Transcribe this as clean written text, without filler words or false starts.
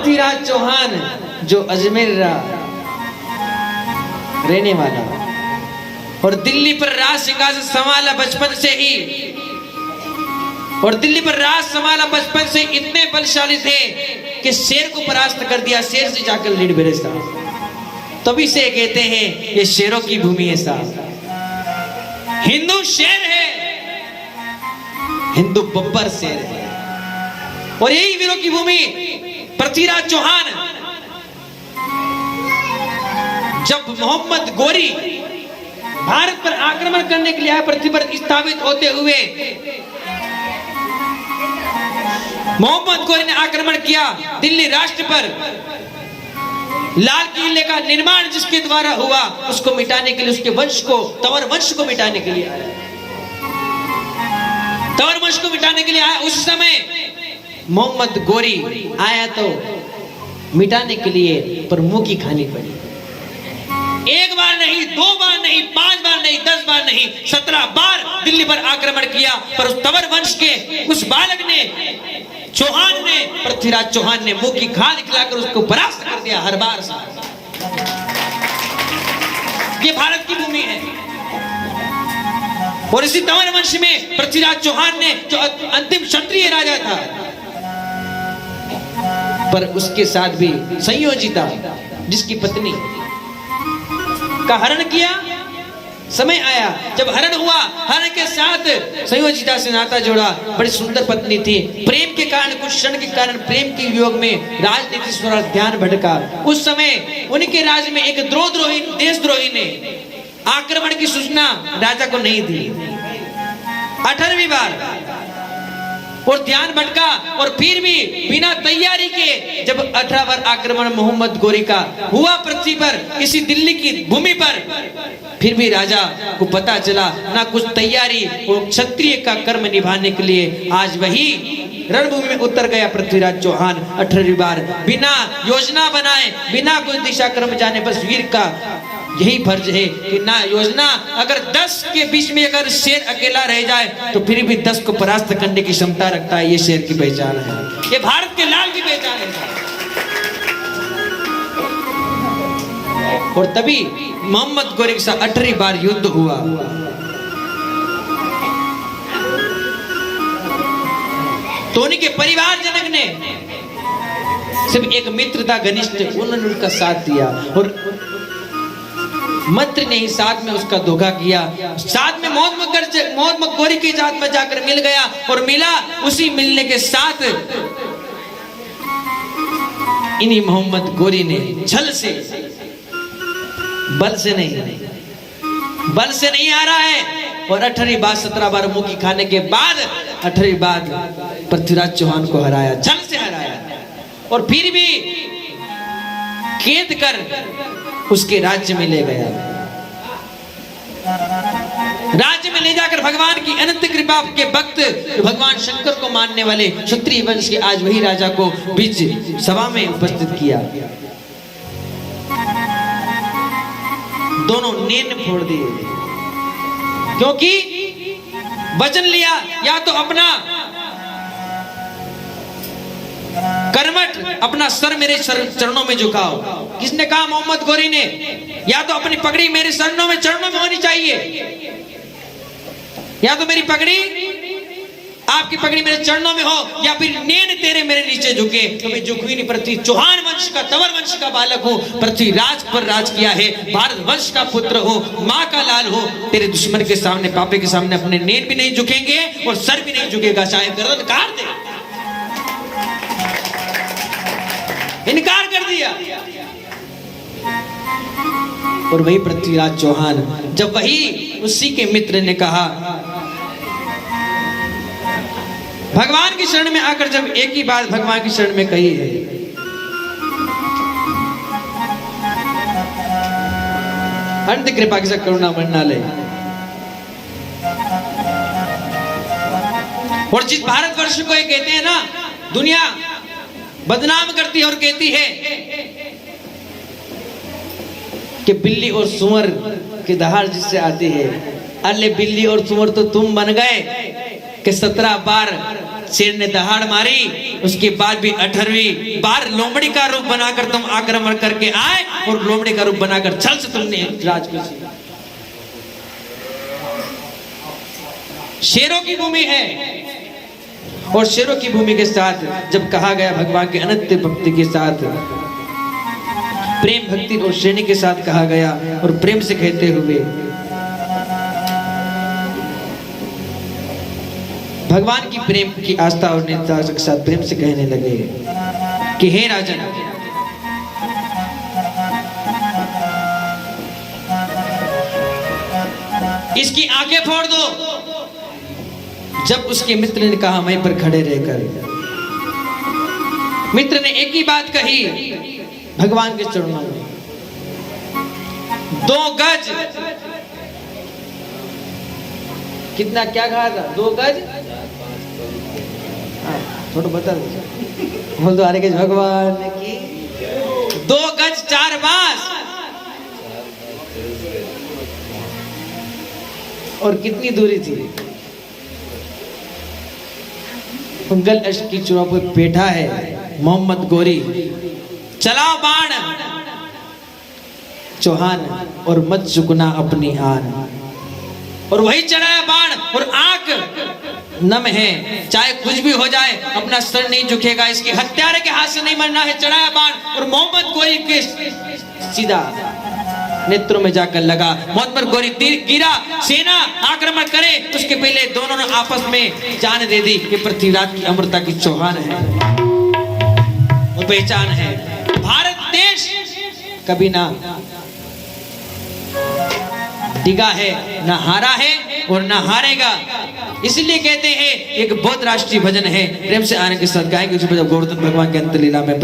पृथ्वीराज चौहान जो अजमेर रहने वाला और दिल्ली पर राज सिंहासन संभाला बचपन से ही, और दिल्ली पर राज संभाला बचपन से इतने बलशाली थे कि शेर को परास्त कर दिया, शेर से जाकर लीड बेरे साहब। तभी से कहते हैं ये शेरों की भूमि है साहब। हिंदू शेर है, हिंदू बब्बर शेर है, और यही वीरों की भूमि पृथ्वीराज चौहान। जब मोहम्मद गोरी भारत पर आक्रमण करने के लिए आया, पृथ्वी पर स्थापित होते हुए मोहम्मद गोरी ने आक्रमण किया दिल्ली राष्ट्र पर। लाल किले का निर्माण जिसके द्वारा हुआ उसको मिटाने के लिए, उसके वंश को, तंवर वंश को मिटाने के लिए आया, तंवर वंश को मिटाने के लिए आया। उस समय मोहम्मद गोरी आया तो मिटाने के लिए पर मुंह की खानी पड़ी। एक बार नहीं, दो बार नहीं, 5 बार नहीं, 10 बार नहीं, 17 बार दिल्ली पर आक्रमण किया, पर उस तंवर वंश के उस बालक ने, चौहान ने, पृथ्वीराज चौहान ने मुंह की खाल खिलाकर उसको परास्त कर दिया हर बार। ये भारत की भूमि है, और इसी तंवर वंश में पृथ्वीराज चौहान ने, जो अंतिम क्षत्रिय राजा था, पर उसके साथ भी संयोजिता जिसकी पत्नी का हरण किया। समय आया जब हरण हुआ, हरण के साथ संयोजिता से नाता जोड़ा। बड़ी सुंदर पत्नी थी, प्रेम के कारण, कुछ क्षण के कारण प्रेम के वियोग में राजनीति से ध्यान भटका। उस समय उनके राज्य में एक द्रोही, देशद्रोही ने आक्रमण की सूचना राजा को नहीं दी। 18वीं बार और ध्यान भटका, और फिर भी बिना तैयारी के जब 18 बार आक्रमण मोहम्मद गोरी का हुआ पृथ्वी पर, इसी दिल्ली की भूमि पर, फिर भी राजा को पता चला ना कुछ तैयारी, और क्षत्रिय का कर्म निभाने के लिए आज वही रणभूमि में उतर गया पृथ्वीराज चौहान 18वीं बार। बिना योजना बनाए, बिना कोई दिशा क्रम जाने, बस वीर का यही फर्ज है कि ना योजना, अगर 10 के बीच में अगर शेर अकेला रह जाए तो फिर भी 10 को परास्त करने की क्षमता रखता है। ये शेर की पहचान है, ये भारत के लाल की पहचान है। और तभी मोहम्मद गोरी के साथ 18वीं बार युद्ध हुआ। तो उनके परिवारजनक ने सिर्फ एक मित्र था घनिष्ठ, उन्होंने उनका साथ दिया, और मंत्री ने ही साथ में उसका धोखा किया। साथ में मोहम्मद गोरी की जात में जाकर मिल गया, और मिला, उसी मिलने के साथ इन्हीं मोहम्मद गोरी ने छल से, बल से नहीं आ रहा है, और 18वीं बार 17 बार मुंह की खाने के बाद 18वीं बार पृथ्वीराज चौहान को हराया, छल से हराया, और फिर भी कैद कर उसके राज्य में ले गया। राज्य में ले जाकर भगवान की अनंत कृपा के भक्त, भगवान शंकर को मानने वाले क्षत्रिय वंश के आज वही राजा को बीच सभा में उपस्थित किया। दोनों नेन फोड़ दिए, क्योंकि वचन लिया, या तो अपना कर्मठ, अपना सर मेरे चरणों में झुकाओ। किसने कहा? मोहम्मद गोरी ने। या तो अपनी पगड़ी मेरे चरणों में होनी चाहिए, या तो मेरी पगड़ी, आपकी पगड़ी मेरे चरणों में हो, या फिर नेन तेरे मेरे नीचे झुके। तो मैं झुक ही नहीं। पृथ्वी चौहान वंश का, तंवर वंश का बालक हूँ, पृथ्वी राज पर राज किया है, भारत वंश का पुत्र हूँ, माँ का लाल हूँ। तेरे दुश्मन के सामने, पापे के सामने अपने नेन भी नहीं झुकेंगे और सर भी नहीं झुकेगा, चाहे गर्दन काट दे। इनकार कर दिया। और वही पृथ्वीराज चौहान, जब वही उसी के मित्र ने कहा, भगवान की शरण में आकर जब एक ही बात भगवान की शरण में कही है, अनंत कृपा की करुणा मन्नालय, और जिस भारतवर्ष को ये कहते हैं ना, दुनिया बदनाम करती है और कहती है कि बिल्ली और सुअर की दहाड़ जिससे आती है। अरे बिल्ली और सुअर तो तुम बन गए कि 17 बार शेर ने दहाड़ मारी, उसके बाद भी 18वीं बार लोमड़ी का रूप बनाकर तुम आक्रमण करके आए और लोमड़ी का रूप बनाकर छल से तुमने राज को जीता। शेरों की भूमि है और शेरों की भूमि के साथ जब कहा गया भगवान के अनंत भक्ति के साथ, प्रेम भक्ति और श्रेणी के साथ कहा गया और प्रेम से कहते हुए भगवान की प्रेम की आस्था और निष्ठा के साथ प्रेम से कहने लगे कि हे राजन, इसकी आंखें फोड़ दो। जब उसके मित्र ने कहा वहीं पर खड़े रहकर, मित्र ने एक ही बात कही भगवान के चरणों में, 2 गज। कितना क्या कहा था? 2 गज। थोड़ा बता दो, बोल दो अरे के भगवान की 2 गज 4 बांस। और कितनी दूरी थी? मंगल अष्ट की चुनाव पर बैठा है मोहम्मद गोरी, चलाओ बाण चौहान और मत झुकना अपनी आन। और वही चढ़ाया बाण और आंख नम है, चाहे कुछ भी हो जाए अपना सर नहीं झुकेगा, इसके हत्यारे के हाथ से नहीं मरना है। चढ़ाया बाण और मोहम्मद गोरी के सीधा नेत्रों में जाकर लगा। मोहम्मद गोरी तीर गिरा, सेना आक्रमण करे उसके पहले दोनों ने आपस में जान दे दी कि पृथ्वीराज की अमरता की चौहान है, वो पहचान है। भारत देश कभी ना डिगा है, ना हारा है और ना हारेगा। इसलिए कहते हैं एक बहुत राष्ट्रीय भजन है, प्रेम से आने के साथ गाएंगे। गोवर्धन भगवान के अंत लीला में